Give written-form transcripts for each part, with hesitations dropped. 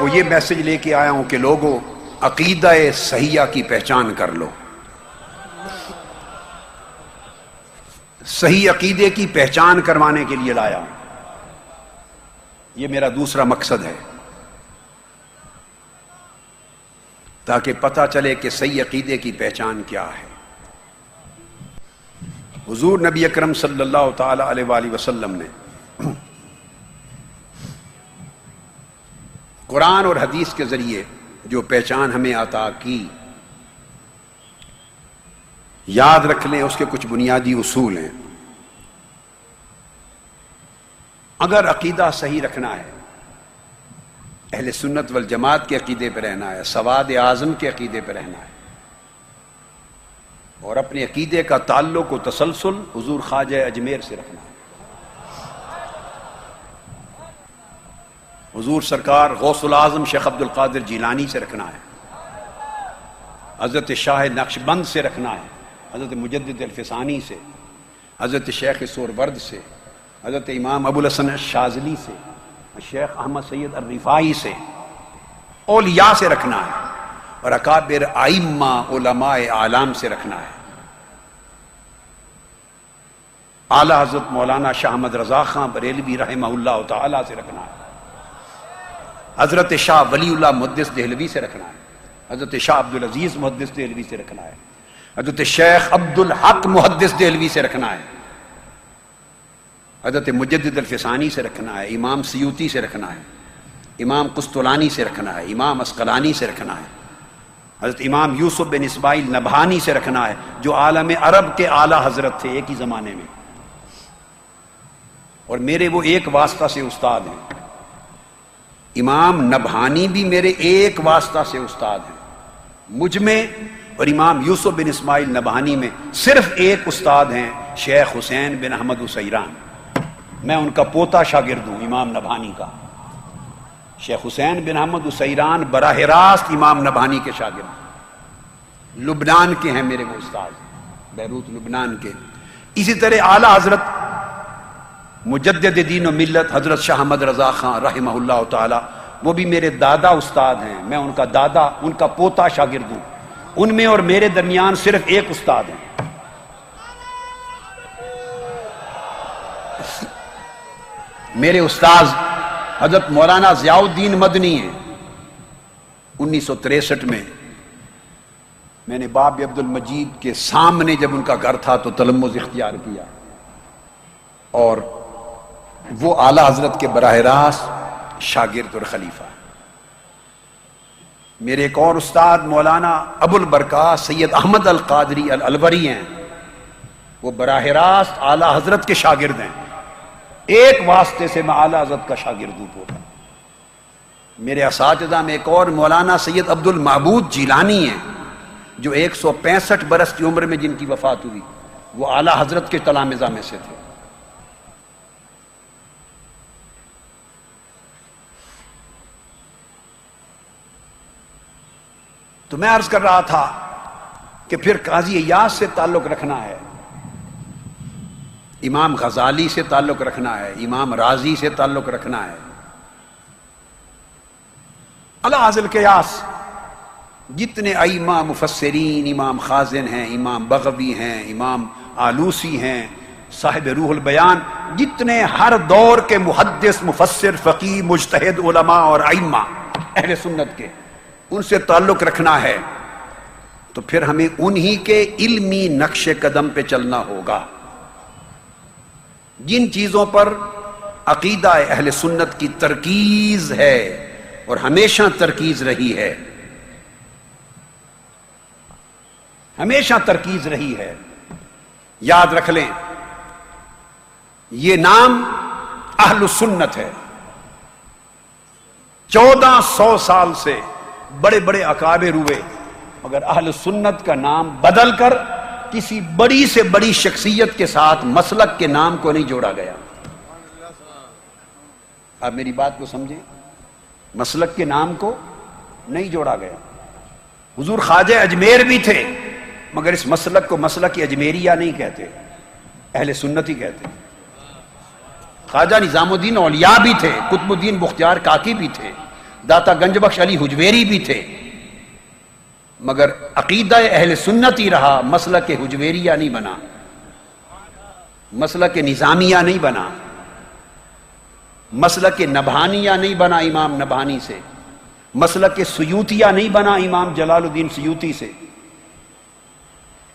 کو یہ میسج لے کے آیا ہوں کہ لوگوں عقیدہ صحیحہ کی پہچان کر لو. صحیح عقیدے کی پہچان کروانے کے لیے لایا ہوں. یہ میرا دوسرا مقصد ہے، تاکہ پتہ چلے کہ صحیح عقیدے کی پہچان کیا ہے. حضور نبی اکرم صلی اللہ تعالی علیہ وآلہ وسلم نے قرآن اور حدیث کے ذریعے جو پہچان ہمیں عطا کی، یاد رکھ لیں اس کے کچھ بنیادی اصول ہیں. اگر عقیدہ صحیح رکھنا ہے، اہل سنت والجماعت کے عقیدے پہ رہنا ہے، سواد اعظم کے عقیدے پہ رہنا ہے، اور اپنے عقیدے کا تعلق و تسلسل حضور خواجہ اجمیر سے رکھنا ہے. حضور سرکار غوث العظم شیخ عبد القادر جیلانی سے رکھنا ہے، حضرت شاہ نقشبند سے رکھنا ہے، حضرت مجدد الفسانی سے، حضرت شیخ سورورد سے، حضرت امام ابو الحسن الشاذلی سے، شیخ احمد سید الرفاعی سے، اولیاء سے رکھنا ہے، اور اکابر ائمہ علماء اعلام سے رکھنا ہے. اعلی حضرت مولانا شاہ احمد رضا خان بریلوی رحمہ اللہ تعالی سے رکھنا ہے، حضرت شاہ ولی اللہ محدث دہلوی سے رکھنا ہے، حضرت شاہ عبد العزیز محدث دہلوی سے رکھنا ہے، حضرت شیخ عبد الحق محدث دہلوی سے رکھنا ہے، حضرت مجدد الفسانی سے رکھنا ہے، امام سیوطی سے رکھنا ہے، امام قسطلانی سے رکھنا ہے، امام عسقلانی سے رکھنا ہے، حضرت امام یوسف بن اسماعیل نبہانی سے رکھنا ہے جو عالم عرب کے اعلی حضرت تھے ایک ہی زمانے میں، اور میرے وہ ایک واسطہ سے استاد ہیں. امام نبہانی بھی میرے ایک واسطہ سے استاد ہیں، مجھ میں اور امام یوسف بن اسماعیل نبہانی میں صرف ایک استاد ہیں، شیخ حسین بن احمد اسیران. میں ان کا پوتا شاگرد ہوں امام نبہانی کا. شیخ حسین بن احمد اسیران براہ راست امام نبہانی کے شاگرد، لبنان کے ہیں میرے وہ استاد، بیروت لبنان کے. اسی طرح اعلی حضرت مجدد دین و ملت حضرت شاہ احمد رضا خان رحمہ اللہ تعالی، وہ بھی میرے دادا استاد ہیں، میں ان کا دادا، ان کا پوتا شاگرد ہوں. ان میں اور میرے درمیان صرف ایک استاد ہیں. میرے استاذ حضرت مولانا ضیاء الدین مدنی ہیں. 1963 میں نے باب عبد المجید کے سامنے جب ان کا گھر تھا تو تلمذ اختیار کیا، اور وہ اعلی حضرت کے براہ راست شاگرد اور خلیفہ. میرے ایک اور استاد مولانا ابو البرکات سید احمد القادری الالوری ہیں، وہ براہ راست اعلی حضرت کے شاگرد ہیں. ایک واسطے سے میں اعلی حضرت کا شاگرد ہوں پورا. میرے اساتذہ میں ایک اور مولانا سید عبد المعبود جیلانی ہیں جو 165 برس کی عمر میں جن کی وفات ہوئی، وہ اعلی حضرت کے تلامذہ میں سے تھے. تو میں عرض کر رہا تھا کہ پھر قاضی ایاز سے تعلق رکھنا ہے، امام غزالی سے تعلق رکھنا ہے، امام رازی سے تعلق رکھنا ہے. علی القیاس جتنے ائمہ مفسرین، امام خازن ہیں، امام بغوی ہیں، امام آلوسی ہیں، صاحب روح البیان، جتنے ہر دور کے محدث، مفسر، فقیہ، مجتہد علماء اور ائمہ اہل سنت کے، ان سے تعلق رکھنا ہے تو پھر ہمیں انہی کے علمی نقش قدم پہ چلنا ہوگا. جن چیزوں پر عقیدہ اہل سنت کی ترکیز ہے اور ہمیشہ ترکیز رہی ہے، ہمیشہ ترکیز رہی ہے، یاد رکھ لیں یہ نام اہل سنت ہے. 1400 سال سے بڑے بڑے اکابر ہوئے مگر اہل سنت کا نام بدل کر کسی بڑی سے بڑی شخصیت کے ساتھ مسلک کے نام کو نہیں جوڑا گیا. آپ میری بات کو سمجھیں، مسلک کے نام کو نہیں جوڑا گیا. حضور خواجہ اجمیر بھی تھے مگر اس مسلک کو مسلک اجمیریہ نہیں کہتے، اہل سنت ہی کہتے. خواجہ نظام الدین اولیاء بھی تھے، قطب الدین بختیار کاکی بھی تھے، داتا گنج بخش علی حجویری بھی تھے، مگر عقیدہ اہل سنت ہی رہا، مسلک حجویریہ نہیں بنا، مسلک نظامیہ نہیں بنا، مسلک نبہانیہ نہیں بنا امام نبہانی سے، مسلک سیوطیہ نہیں بنا امام جلال الدین سیوطی سے.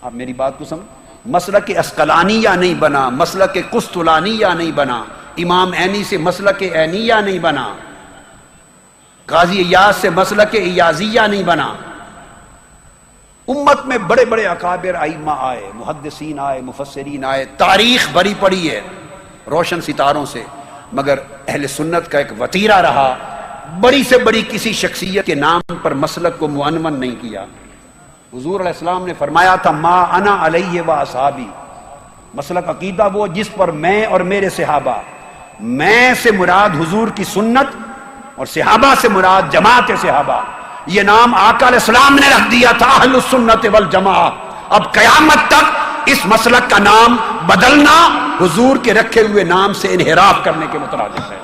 آپ میری بات کو سمجھ، مسلک اسقلانیہ نہیں بنا، مسلک قسطلانیہ نہیں بنا، امام عینی سے مسلک عینیہ نہیں بنا، قاضی ایاز سے مسلک ایازیہ نہیں بنا. امت میں بڑے بڑے اکابر ائمہ آئے، محدثین آئے، مفسرین آئے، تاریخ بھری پڑی ہے روشن ستاروں سے، مگر اہل سنت کا ایک وتیرہ رہا، بڑی سے بڑی کسی شخصیت کے نام پر مسلک کو معنون نہیں کیا. حضور علیہ السلام نے فرمایا تھا ما انا علیہ و اصحابی، مسلک عقیدہ وہ جس پر میں اور میرے صحابہ، میں سے مراد حضور کی سنت اور صحابہ سے مراد جماعت صحابہ. یہ نام آقا علیہ السلام نے رکھ دیا تھا اہل السنت والجماعہ. اب قیامت تک اس مسلک کا نام بدلنا حضور کے رکھے ہوئے نام سے انحراف کرنے کے مترادف ہے،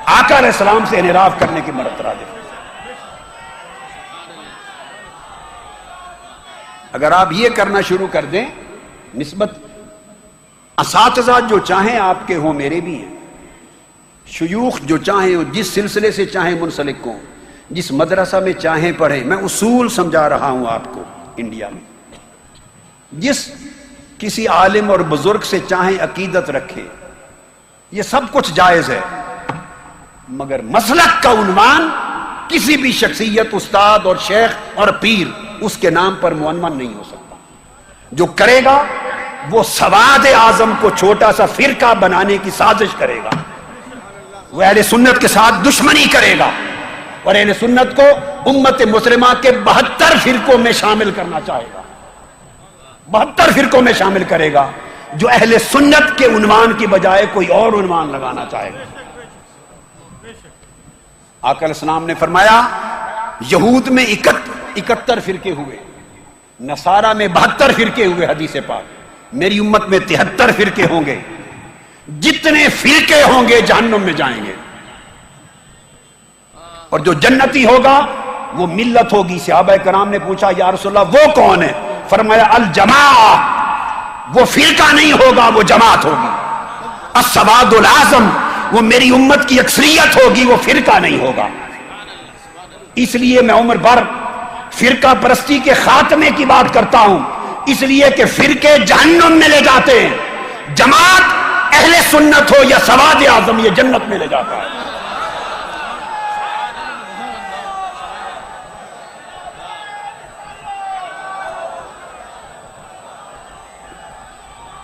آقا علیہ السلام سے انحراف کرنے کے مترادف ہے. اگر آپ یہ کرنا شروع کر دیں، نسبت اساتذہ جو چاہیں آپ کے ہوں میرے بھی ہیں، شیوخ جو چاہیں جس سلسلے سے چاہیں منسلک ہوں، جس مدرسہ میں چاہیں پڑھیں، میں اصول سمجھا رہا ہوں آپ کو. انڈیا میں جس کسی عالم اور بزرگ سے چاہیں عقیدت رکھیں، یہ سب کچھ جائز ہے، مگر مسلک کا عنوان کسی بھی شخصیت، استاد اور شیخ اور پیر اس کے نام پر معنون نہیں ہو سکتا. جو کرے گا وہ سواد اعظم کو چھوٹا سا فرقہ بنانے کی سازش کرے گا، وہ اہل سنت کے ساتھ دشمنی کرے گا، اور اہل سنت کو امت مسلمہ کے 72 فرقوں میں شامل کرنا چاہے گا، 72 فرقوں میں شامل کرے گا، جو اہل سنت کے عنوان کی بجائے کوئی اور عنوان لگانا چاہے گا. آقا علیہ السلام نے فرمایا یہود میں 71 فرقے ہوئے، نصارہ میں 72 فرقے ہوئے، حدیث پاک. میری امت میں 73 فرقے ہوں گے. جتنے فرقے ہوں گے جہنم میں جائیں گے، اور جو جنتی ہوگا وہ ملت ہوگی. صحابہ کرام نے پوچھا یا رسول اللہ وہ کون ہے؟ فرمایا الجماعہ، وہ فرقہ نہیں ہوگا، وہ جماعت ہوگی. السواد الاعظم، وہ میری امت کی اکثریت ہوگی، وہ فرقہ نہیں ہوگا. اس لیے میں عمر بھر فرقہ پرستی کے خاتمے کی بات کرتا ہوں، اس لیے کہ فرقے جہنم میں لے جاتے ہیں، جماعت اہل سنت ہو یا سواد اعظم یہ جنت میں لے جاتا ہے.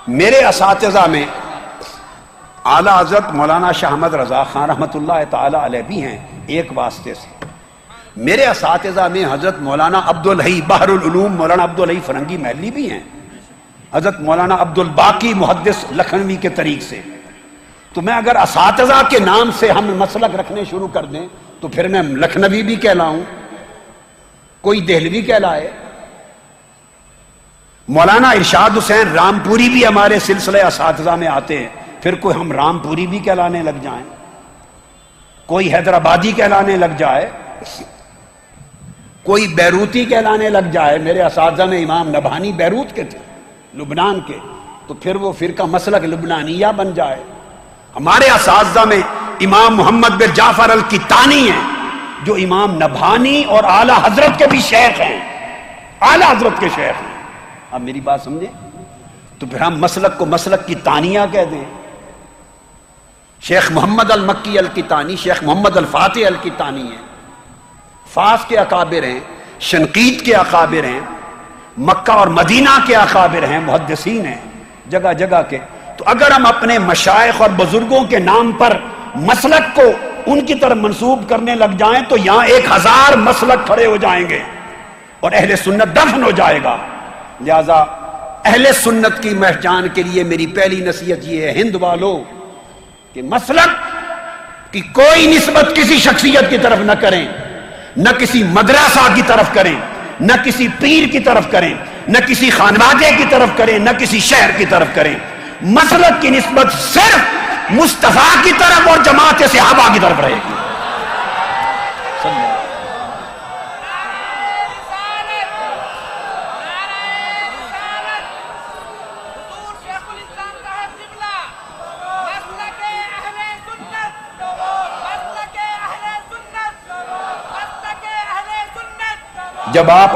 میرے اساتذہ میں اعلیٰ حضرت مولانا شاہ احمد رضا خان رحمۃ اللہ تعالی علیہ بھی ہیں ایک واسطے سے. میرے اساتذہ میں حضرت مولانا عبدالحی بحر العلوم مولانا عبدالحی فرنگی محلی بھی ہیں، حضرت مولانا عبد الباقی محدث لکھنوی کے طریق سے. تو میں اگر اساتذہ کے نام سے ہم مسلک رکھنے شروع کر دیں تو پھر میں لکھنوی بھی کہلاؤں، کوئی دہلوی کہلائے. مولانا ارشاد حسین رامپوری بھی ہمارے سلسلے اساتذہ میں آتے ہیں، پھر کوئی ہم رامپوری بھی کہلانے لگ جائیں، کوئی حیدرآبادی کہلانے لگ جائے، کوئی بیروتی کہلانے لگ جائے. میرے اساتذہ میں امام نبہانی بیروت کے تھے، لبنان کے، تو پھر وہ فرقہ مسلک لبنانیہ بن جائے. ہمارے اساتذہ میں امام محمد بن جعفر الکتانی ہیں جو امام نبہانی اور اعلیٰ حضرت کے بھی شیخ ہیں، اعلیٰ حضرت کے شیخ ہیں. اب میری بات سمجھیں، تو پھر ہم مسلک کو مسلک کی تانیہ کہہ دیں. شیخ محمد المکی الکتانی شیخ محمد الفاتح الکتانی ہیں، فاس کے اکابر ہیں، شنقیط کے اکابر ہیں، مکہ اور مدینہ کے اکابر ہیں، محدثین ہیں جگہ جگہ کے. تو اگر ہم اپنے مشائخ اور بزرگوں کے نام پر مسلک کو ان کی طرف منسوب کرنے لگ جائیں تو یہاں 1000 مسلک کھڑے ہو جائیں گے اور اہل سنت دفن ہو جائے گا. لہذا اہل سنت کی پہچان کے لیے میری پہلی نصیحت یہ ہے ہند والو کہ مسلک کی کوئی نسبت کسی شخصیت کی طرف نہ کریں، نہ کسی مدرسہ کی طرف کریں، نہ کسی پیر کی طرف کریں، نہ کسی خانوادے کی طرف کریں، نہ کسی شہر کی طرف کریں. مسلک کی نسبت صرف مصطفیٰ کی طرف اور جماعت صحابہ کی طرف رہے گی. جب آپ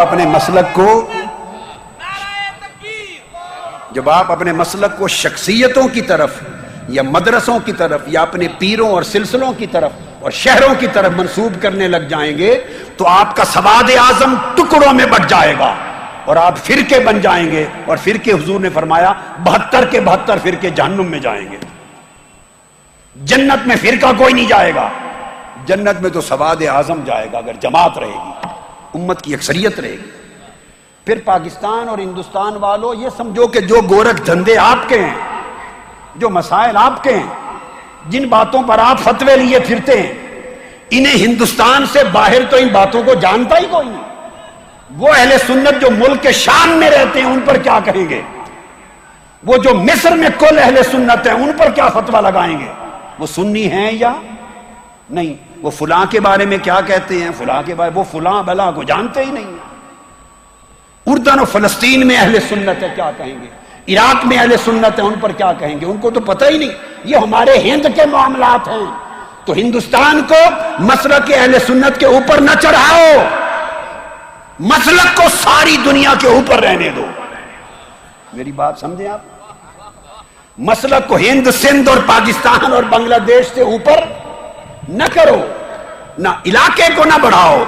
اپنے مسلک کو شخصیتوں کی طرف یا مدرسوں کی طرف یا اپنے پیروں اور سلسلوں کی طرف اور شہروں کی طرف منسوب کرنے لگ جائیں گے تو آپ کا سواد اعظم ٹکڑوں میں بٹ جائے گا اور آپ فرقے بن جائیں گے، اور فرقے حضور نے فرمایا 72 کے 72 فرقے جہنم میں جائیں گے، جنت میں فرقہ کوئی نہیں جائے گا، جنت میں تو سواد اعظم جائے گا اگر جماعت رہے گی، امت کی اکثریت رہے گی۔ پھر پاکستان اور ہندوستان والوں یہ سمجھو کہ جو گورکھ دھندے آپ کے ہیں، جو مسائل آپ کے ہیں، جن باتوں پر آپ فتوے لیے پھرتے ہیں، انہیں ہندوستان سے باہر تو ان باتوں کو جانتا ہی کوئی نہیں۔ وہ اہل سنت جو ملک کے شام میں رہتے ہیں ان پر کیا کہیں گے؟ وہ جو مصر میں کل اہل سنت ہیں ان پر کیا فتویٰ لگائیں گے؟ وہ سنی ہیں یا نہیں؟ وہ فلاں کے بارے میں کیا کہتے ہیں، فلاں کے بارے وہ فلاں بلا کو جانتے ہی نہیں۔ اردن و فلسطین میں اہل سنت ہے کیا کہیں گے؟ عراق میں اہل سنت ہیں ان پر کیا کہیں گے؟ ان کو تو پتہ ہی نہیں، یہ ہمارے ہند کے معاملات ہیں۔ تو ہندوستان کو مسلک اہل سنت کے اوپر نہ چڑھاؤ، مسلک کو ساری دنیا کے اوپر رہنے دو۔ میری بات سمجھیں آپ؟ مسلک کو ہند، سندھ اور پاکستان اور بنگلہ دیش سے اوپر نہ کرو، نہ علاقے کو نہ بڑھاؤ،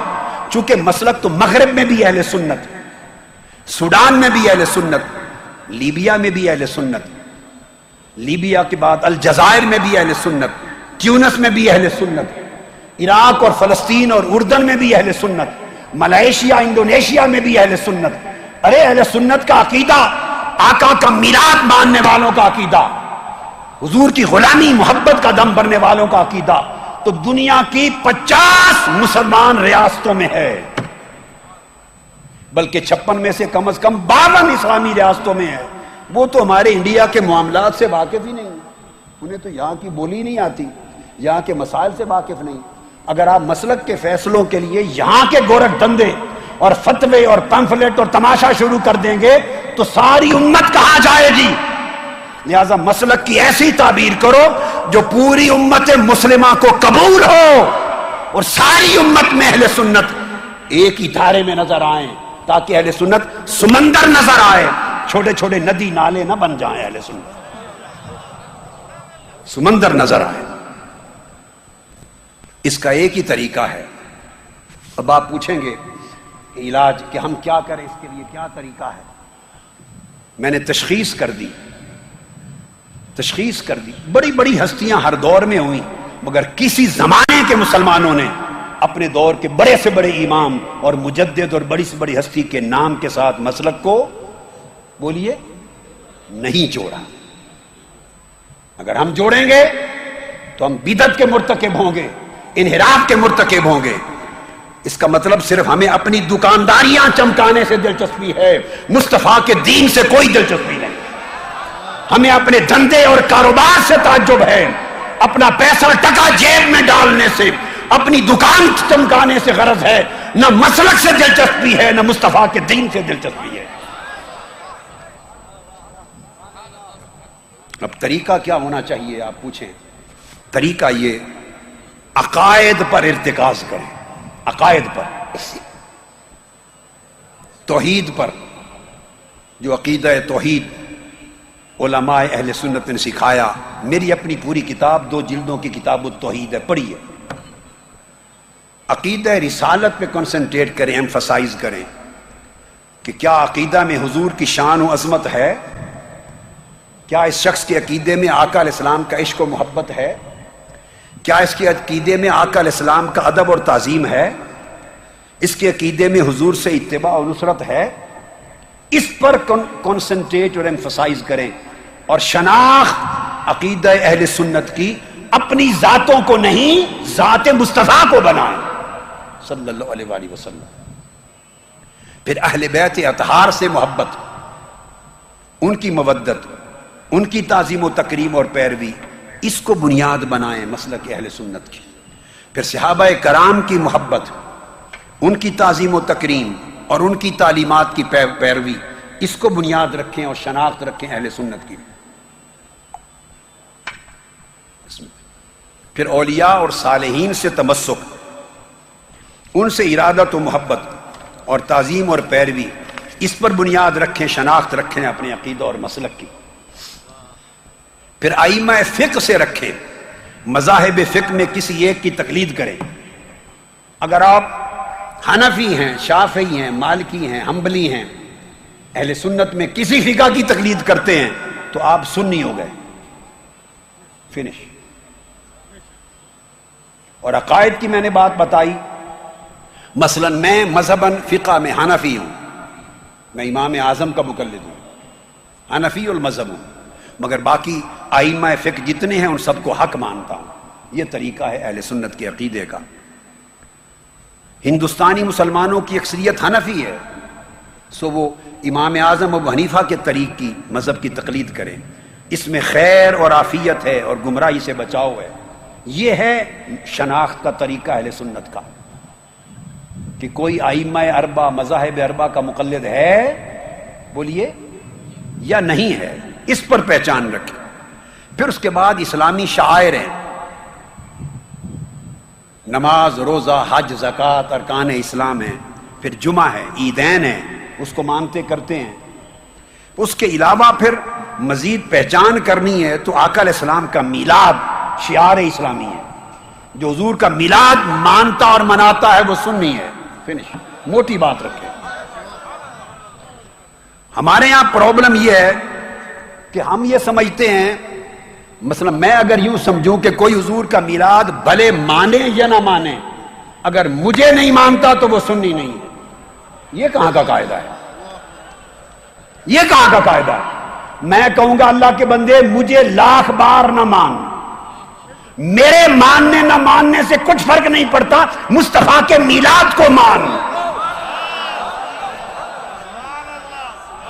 چونکہ مسلک تو مغرب میں بھی اہل سنت، سوڈان میں بھی اہل سنت، لیبیا میں بھی اہل سنت، لیبیا کے بعد الجزائر میں بھی اہل سنت، ٹیونس میں بھی اہل سنت، عراق اور فلسطین اور اردن میں بھی اہل سنت، ملائیشیا انڈونیشیا میں بھی اہل سنت۔ ارے اہل سنت کا عقیدہ آقا کا میراث ماننے والوں کا عقیدہ، حضور کی غلامی محبت کا دم بھرنے والوں کا عقیدہ تو دنیا کی 50 مسلمان ریاستوں میں ہے، بلکہ 56 میں سے کم از کم 52 اسلامی ریاستوں میں ہے۔ وہ تو ہمارے انڈیا کے معاملات سے واقف ہی نہیں، انہیں تو یہاں کی بولی نہیں آتی، یہاں کے مسائل سے واقف نہیں۔ اگر آپ مسلک کے فیصلوں کے لیے یہاں کے گورکھ دھندے اور فتوے اور پمفلٹ اور تماشا شروع کر دیں گے تو ساری امت کہاں جائے گی؟ لہذا مسلک کی ایسی تعبیر کرو جو پوری امت مسلمہ کو قبول ہو اور ساری امت میں اہل سنت ایک ہی دھارے میں نظر آئیں، تاکہ اہل سنت سمندر نظر آئے، چھوٹے چھوٹے ندی نالے نہ بن جائیں، اہل سنت سمندر نظر آئے۔ اس کا ایک ہی طریقہ ہے۔ اب آپ پوچھیں گے کہ علاج کہ ہم کیا کریں، اس کے لیے کیا طریقہ ہے؟ میں نے تشخیص کر دی، بڑی بڑی ہستیاں ہر دور میں ہوئیں، مگر کسی زمانے کے مسلمانوں نے اپنے دور کے بڑے سے بڑے امام اور مجدد اور بڑی سے بڑی ہستی کے نام کے ساتھ مسلک کو بولیے نہیں جوڑا۔ اگر ہم جوڑیں گے تو ہم بدعت کے مرتکب ہوں گے، انحراف کے مرتکب ہوں گے۔ اس کا مطلب صرف ہمیں اپنی دکانداریاں چمکانے سے دلچسپی ہے، مصطفیٰ کے دین سے کوئی دلچسپی نہیں۔ ہمیں اپنے دھندے اور کاروبار سے تعجب ہے، اپنا پیسہ ٹکا جیب میں ڈالنے سے، اپنی دکان چمکانے سے غرض ہے، نہ مسلک سے دلچسپی ہے، نہ مصطفیٰ کے دین سے دلچسپی ہے۔ اب طریقہ کیا ہونا چاہیے آپ پوچھیں؟ طریقہ یہ، عقائد پر ارتکاز کریں، عقائد پر، توحید پر، جو عقیدہ توحید علماء اہل سنت نے سکھایا۔ میری اپنی پوری کتاب 2 جلدوں کی کتاب التوحید ہے، پڑھیے۔ عقیدہ رسالت پہ کنسنٹریٹ کریں، ایمفسائز کریں کہ کیا عقیدہ میں حضور کی شان و عظمت ہے؟ کیا اس شخص کے عقیدے میں آقا علیہ السلام کا عشق و محبت ہے؟ کیا اس کے عقیدے میں آقا علیہ السلام کا ادب اور تعظیم ہے؟ اس کے عقیدے میں حضور سے اتباع و نصرت ہے؟ اس پر کنسنٹریٹ اور ایمفسائز کریں، اور شناخت عقیدہ اہل سنت کی اپنی ذاتوں کو نہیں، ذات مصطفیٰ کو بنائیں صلی اللہ علیہ وآلہ وسلم۔ پھر اہل بیت اطہار سے محبت، ان کی مودت، ان کی تعظیم و تکریم اور پیروی، اس کو بنیاد بنائیں مسلک اہل سنت کی۔ پھر صحابہ کرام کی محبت، ان کی تعظیم و تکریم اور ان کی تعلیمات کی پیروی، اس کو بنیاد رکھیں اور شناخت رکھیں اہل سنت کی۔ پھر اولیاء اور صالحین سے تمسک، ان سے ارادت و محبت اور تعظیم اور پیروی، اس پر بنیاد رکھیں، شناخت رکھیں اپنے عقیدہ اور مسلک کی. پھر ائمہ فقہ سے رکھیں، مذاہب فقہ میں کسی ایک کی تقلید کریں. اگر آپ حنفی ہیں، شافعی ہیں، مالکی ہیں، حنبلی ہیں، اہل سنت میں کسی فقہ کی تقلید کرتے ہیں تو آپ سنی ہو گئے، فنش. اور عقائد کی میں نے بات بتائی، مثلا میں مذہباً فقہ میں حنفی ہوں، میں امام اعظم کا مقلد ہوں، حنفی المذہب ہوں، مگر باقی ائمہ فقہ جتنے ہیں ان سب کو حق مانتا ہوں. یہ طریقہ ہے اہل سنت کے عقیدے کا. ہندوستانی مسلمانوں کی اکثریت حنفی ہے، سو وہ امام اعظم ابو حنیفہ کے طریق کی مذہب کی تقلید کریں. اس میں خیر اور عافیت ہے اور گمراہی سے بچاؤ ہے. یہ ہے شناخت کا طریقہ اہل سنت کا، کہ کوئی ائمہ اربع، مذاہب اربع کا مقلد ہے بولیے یا نہیں ہے، اس پر پہچان رکھیں. پھر اس کے بعد اسلامی شعائر ہیں، نماز، روزہ، حج، زکوٰۃ، ارکان اسلام ہیں. پھر جمعہ ہے، عیدین ہیں، اس کو مانتے کرتے ہیں. اس کے علاوہ پھر مزید پہچان کرنی ہے تو آقا علیہ السلام کا میلاد شعار اسلامی ہے. جو حضور کا میلاد مانتا اور مناتا ہے وہ سنی ہے، فنش. موٹی بات رکھیں. ہمارے یہاں پرابلم یہ ہے کہ ہم یہ سمجھتے ہیں، مثلا میں اگر یوں سمجھوں کہ کوئی حضور کا میلاد بھلے مانے یا نہ مانے، اگر مجھے نہیں مانتا تو وہ سنی نہیں ہے. یہ کہاں کا قاعدہ ہے؟ یہ کہاں کا قاعدہ ہے؟ میں کہوں گا اللہ کے بندے مجھے لاکھ بار نہ مان، میرے ماننے نہ ماننے سے کچھ فرق نہیں پڑتا، مصطفیٰ کے میلاد کو مان.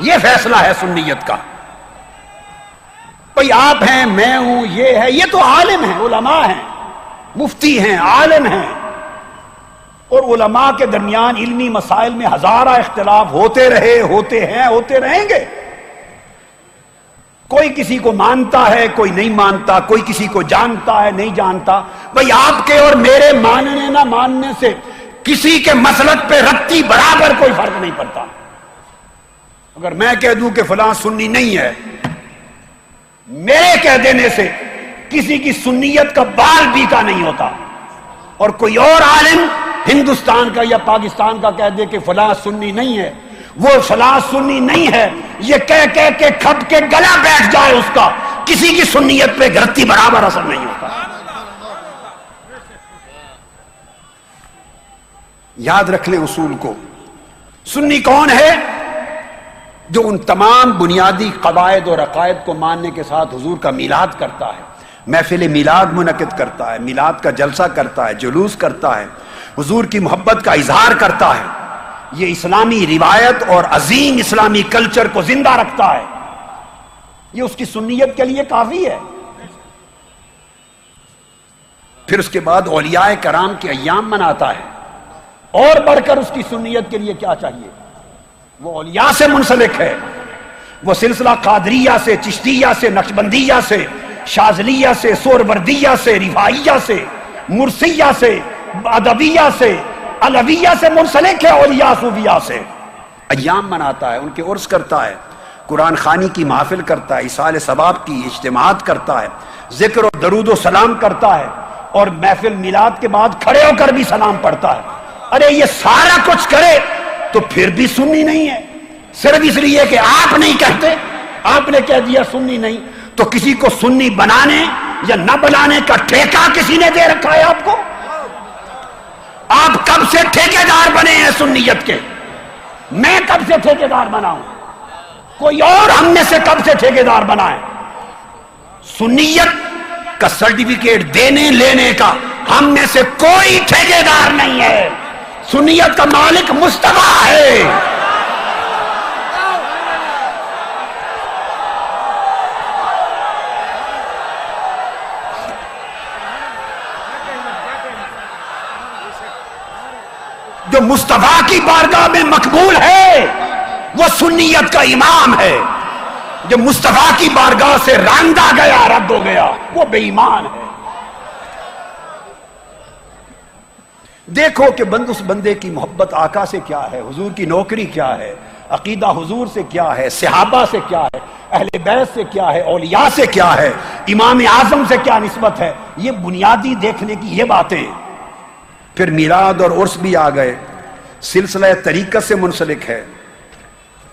یہ فیصلہ ہے سنیت کا. بھئی آپ ہیں، میں ہوں، یہ ہے، یہ تو عالم ہیں، علماء ہیں، مفتی ہیں، عالم ہیں. اور علماء کے درمیان علمی مسائل میں ہزارہ اختلاف ہوتے رہے، ہوتے ہیں، ہوتے رہیں گے. کوئی کسی کو مانتا ہے، کوئی نہیں مانتا، کوئی کسی کو جانتا ہے، نہیں جانتا. بھئی آپ کے اور میرے ماننے نہ ماننے سے کسی کے مسلک پہ رتی برابر کوئی فرق نہیں پڑتا. اگر میں کہہ دوں کہ فلاں سنی نہیں ہے، میرے کہہ دینے سے کسی کی سنیت کا بال بیکا نہیں ہوتا. اور کوئی اور عالم ہندوستان کا یا پاکستان کا کہہ دے کہ فلاں سنی نہیں ہے، وہ فلاں سنی نہیں ہے، یہ کہہ کے کھپ کے گلا بیٹھ جائے اس کا، کسی کی سنیت پہ گرتی برابر اثر نہیں ہوتا. یاد رکھ لیں اصول کو. سنی کون ہے؟ جو ان تمام بنیادی قواعد اور عقائد کو ماننے کے ساتھ حضور کا میلاد کرتا ہے، محفل میلاد منعقد کرتا ہے، میلاد کا جلسہ کرتا ہے، جلوس کرتا ہے، حضور کی محبت کا اظہار کرتا ہے. یہ اسلامی روایت اور عظیم اسلامی کلچر کو زندہ رکھتا ہے. یہ اس کی سنیت کے لیے کافی ہے. پھر اس کے بعد اولیاء کرام کے ایام مناتا ہے. اور بڑھ کر اس کی سنیت کے لیے کیا چاہیے؟ وہ اولیاء سے منسلک ہے. وہ سلسلہ قادریہ سے، چشتیہ سے، نقشبندیہ سے، شاذلیہ سے، سہروردیہ سے، رفاعیہ سے، مرثیہ سے، ادبیہ سے، علویہ سے منسلک ہے. اولیاء صوفیاء سے ایام مناتا ہے، ان کے عرس کرتا ہے، قرآن خوانی کی محافل کرتا ہے، ایصال ثواب کی اجتماعات کرتا ہے، ذکر و درود و سلام کرتا ہے، اور محفل میلاد کے بعد کھڑے ہو کر بھی سلام پڑھتا ہے. ارے یہ سارا کچھ کرے تو پھر بھی سنی نہیں ہے. صرف اس لیے کہ آپ نہیں کہتے، آپ نے کہہ دیا سنی نہیں، تو کسی کو سنی بنانے یا نہ بنانے کا ٹھیکہ کسی نے دے رکھا ہے آپ کو؟ آپ کب سے ٹھیکیدار بنے ہیں سنیت کے؟ میں کب سے ٹھیکیدار بنا ہوں؟ کوئی اور ہم میں سے کب سے ٹھیکیدار بنا ہے؟ سنیت کا سرٹیفکیٹ دینے لینے کا ہم میں سے کوئی ٹھیکیدار نہیں ہے. سنیت کا مالک مصطفیٰ ہے. جو مصطفیٰ کی بارگاہ میں مقبول ہے وہ سنیت کا امام ہے. جو مصطفیٰ کی بارگاہ سے راندہ گیا، رد ہو گیا، وہ بے ایمان ہے. دیکھو کہ اس بندے کی محبت آقا سے کیا ہے، حضور کی نوکری کیا ہے، عقیدہ حضور سے کیا ہے، صحابہ سے کیا ہے، اہل بیت سے کیا ہے، اولیاء سے کیا ہے، امام اعظم سے کیا نسبت ہے. یہ بنیادی دیکھنے کی یہ باتیں. پھر میلاد اور عرس بھی آ گئے، سلسلہ طریقت سے منسلک ہے.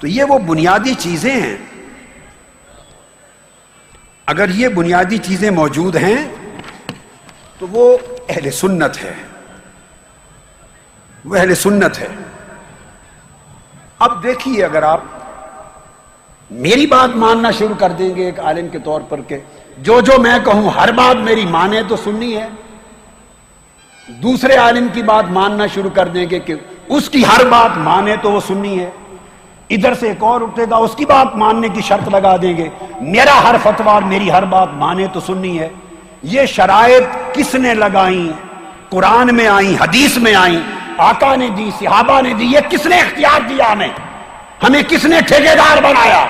تو یہ وہ بنیادی چیزیں ہیں. اگر یہ بنیادی چیزیں موجود ہیں تو وہ اہل سنت ہے، وہ اہل سنت ہے. اب دیکھیے، اگر آپ میری بات ماننا شروع کر دیں گے ایک عالم کے طور پر کہ جو میں کہوں ہر بات میری مانے تو سنی ہے، دوسرے عالم کی بات ماننا شروع کر دیں گے کہ اس کی ہر بات مانے تو وہ سنی ہے، ادھر سے ایک اور اٹھے گا اس کی بات ماننے کی شرط لگا دیں گے، میرا ہر فتویٰ میری ہر بات مانے تو سنی ہے. یہ شرائط کس نے لگائیں؟ قرآن میں آئیں، حدیث میں آئیں، آقا نے دی، صحابہ نے دی. یہ کس نے اختیار دیا؟ ہمیں کس نے ٹھیکیدار بنایا؟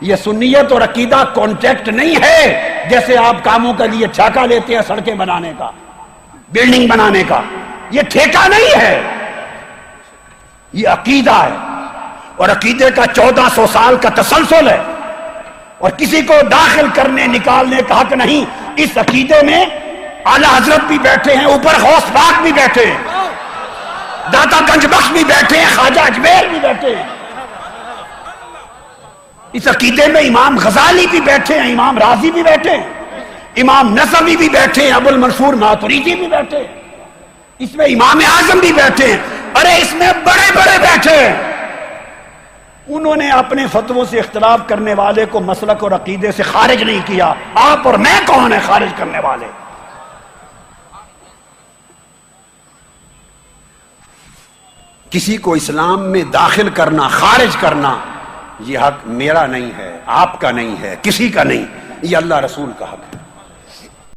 یہ سنیت اور عقیدہ کانٹریکٹ نہیں ہے جیسے آپ کاموں کے لیے ٹھیکہ لیتے ہیں، سڑکیں بنانے کا، بلڈنگ بنانے کا. یہ ٹھیکہ نہیں ہے، یہ عقیدہ ہے. اور عقیدے کا 1400 سال کا تسلسل ہے، اور کسی کو داخل کرنے نکالنے کا حق نہیں. اس عقیدے میں اعلیٰ حضرت بھی بیٹھے ہیں، اوپر غوث پاک بھی بیٹھے ہیں، داتا گنج بخش بھی بیٹھے ہیں، خواجہ اجمیر بھی بیٹھے ہیں. اس عقیدے میں امام غزالی بھی بیٹھے ہیں، امام رازی بھی بیٹھے ہیں، امام نسوی بھی بیٹھے ہیں، ابو المنصور ماتریدی بھی بیٹھے ہیں، اس میں امام اعظم بھی بیٹھے ہیں. ارے اس میں بڑے بڑے بیٹھے ہیں. انہوں نے اپنے فتووں سے اختلاف کرنے والے کو مسلک اور عقیدے سے خارج نہیں کیا. آپ اور میں کون ہیں خارج کرنے والے؟ کسی کو اسلام میں داخل کرنا، خارج کرنا، یہ حق میرا نہیں ہے، آپ کا نہیں ہے، کسی کا نہیں. یہ اللہ رسول کا حق ہے.